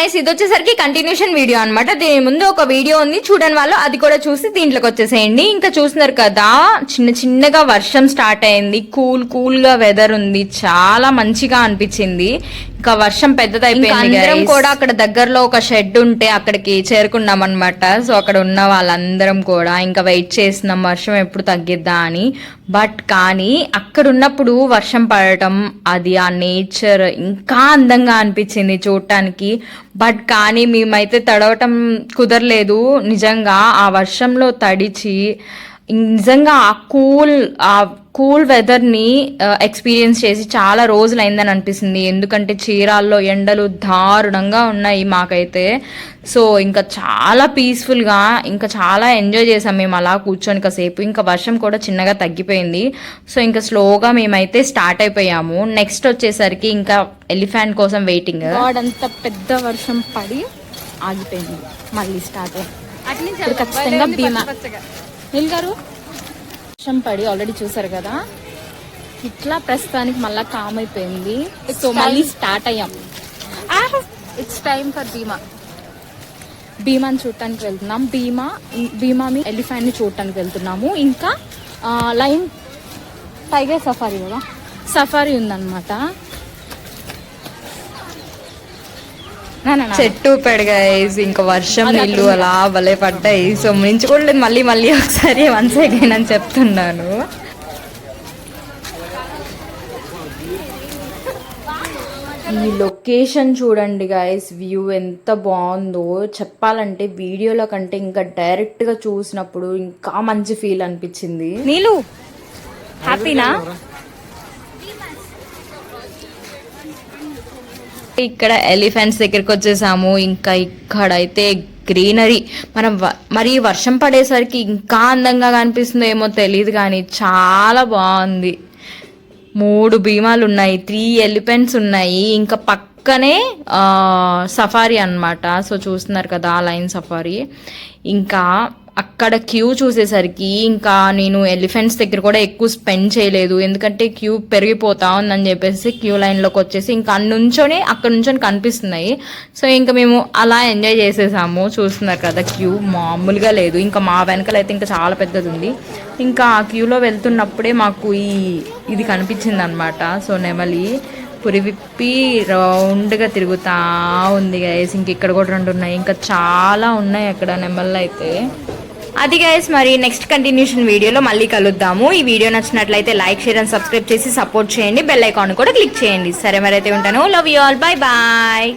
Guys ఇది వచ్చేసరికి continuation video అనమాట. దీని ముందు ఒక వీడియో ఉంది, చూడని వాళ్ళు అది కూడా చూసి దీంట్లోకి వచ్చేసేయండి. ఇంకా చూస్తున్నారు కదా, చిన్న చిన్నగా వర్షం స్టార్ట్ అయింది. కూల్ గా వెదర్ ఉంది, చాలా మంచిగా అనిపించింది. ఇంకా వర్షం పెద్దదైపోయింది. అందరం కూడా అక్కడ దగ్గరలో ఒక షెడ్ ఉంటే అక్కడికి చేరుకున్నాం అనమాట. సో అక్కడ ఉన్న వాళ్ళందరం కూడా ఇంకా వెయిట్ చేస్తున్నాం వర్షం ఎప్పుడు తగ్గిద్దా అని. బట్ కానీ అక్కడ ఉన్నప్పుడు వర్షం పడటం, అది ఆ నేచర్ ఇంకా అందంగా అనిపించింది చూడటానికి. బట్ కానీ మేమైతే తడవటం కుదరలేదు. నిజంగా ఆ వర్షంలో తడిచి నిజంగా ఆ కూల్ వెదర్ ని ఎక్స్పీరియన్స్ చేసి చాలా రోజులు అయిందని అనిపిస్తుంది. ఎందుకంటే చీరాల్లో ఎండలు దారుణంగా ఉన్నాయి మాకైతే. సో ఇంకా చాలా పీస్ఫుల్ గా ఇంకా చాలా ఎంజాయ్ చేసాం మేము అలా కూర్చొని కాసేపు. ఇంకా వర్షం కూడా చిన్నగా తగ్గిపోయింది. సో ఇంకా స్లోగా మేమైతే స్టార్ట్ అయిపోయాము. నెక్స్ట్ వచ్చేసరికి ఇంకా ఎలిఫెంట్ కోసం వెయిటింగ్. అంత పెద్ద వర్షం పడి ఆగిపోయింది, మళ్ళీ స్టార్ట్ అయ్యింది. ఖచ్చితంగా భీమా గారు వర్షం పడి ఆల్రెడీ చూసారు కదా, ఇట్లా ప్రస్తుతానికి మళ్ళా కామ్ అయిపోయింది. సో మళ్ళీ స్టార్ట్ అయ్యాం. ఇట్స్ టైమ్ ఫర్ భీమాని చూడటానికి వెళ్తున్నాం. భీమాని ఎలిఫెంట్ ని చూడటానికి వెళ్తున్నాము. ఇంకా లైన్ టైగర్ సఫారీ కదా, సఫారీ ఉందన్నమాట. చెట్టు పెడగాయస్, ఇంకా వర్షం నీళ్ళు అలా భలే పడ్డాయి. సో మించుకోలేదు, మళ్ళీ ఒకసారి వన్స్ అగైన్ అని చెప్తున్నాను. ఈ లొకేషన్ చూడండి గైస్, వ్యూ ఎంత బాగుందో చెప్పాలంటే. వీడియోలో కంటే ఇంకా డైరెక్ట్ గా చూసినప్పుడు ఇంకా మంచి ఫీల్ అనిపించింది. నీళ్ళు హ్యాపీనా? ఇక్కడ ఎలిఫెంట్స్ దగ్గరికి వచ్చేసాము. ఇంకా ఇక్కడైతే గ్రీనరీ, మరి వర్షం పడేసరికి ఇంకా అందంగా కనిపిస్తుందో ఏమో తెలియదు కానీ చాలా బాగుంది. 3 భీమాలు ఉన్నాయి, 3 ఎలిఫెంట్స్ ఉన్నాయి. ఇంకా పక్కనే సఫారీ అన్నమాట. సో చూస్తున్నారు కదా లైన్ సఫారీ. ఇంకా అక్కడ క్యూ చూసేసరికి ఇంకా నేను ఎలిఫెంట్స్ దగ్గర కూడా ఎక్కువ స్పెండ్ చేయలేదు, ఎందుకంటే క్యూ పెరిగిపోతా ఉందని చెప్పేసి క్యూ లైన్లోకి వచ్చేసి ఇంకా అక్కడ నుంచొని కనిపిస్తున్నాయి. సో ఇంకా మేము అలా ఎంజాయ్ చేసేసాము. చూస్తున్నారు కదా క్యూ మామూలుగా లేదు. ఇంకా మా వెనకాల అయితే ఇంకా చాలా పెద్దది ఉంది. ఇంకా ఆ క్యూలో వెళ్తున్నప్పుడే మాకు ఇది కనిపించింది అనమాట. సో నెమలి పురివిప్పి రౌండ్గా తిరుగుతా ఉంది గైస్. ఇంక ఇక్కడ కూడా 2 ఉన్నాయి, ఇంకా చాలా ఉన్నాయి అక్కడ నెమళ్ళు అయితే. అది గైస్, మరి నెక్స్ట్ కంటిన్యూషన్ వీడియోలో మళ్ళీ కలుద్దాము. ఈ వీడియో నచ్చినట్లయితే లైక్, షేర్ అండ్ సబ్స్క్రైబ్ చేసి సపోర్ట్ చేయండి. బెల్ ఐకాన్ కూడా క్లిక్ చేయండి. సరే మరి అయితే ఉంటాను. Love you all, bye bye.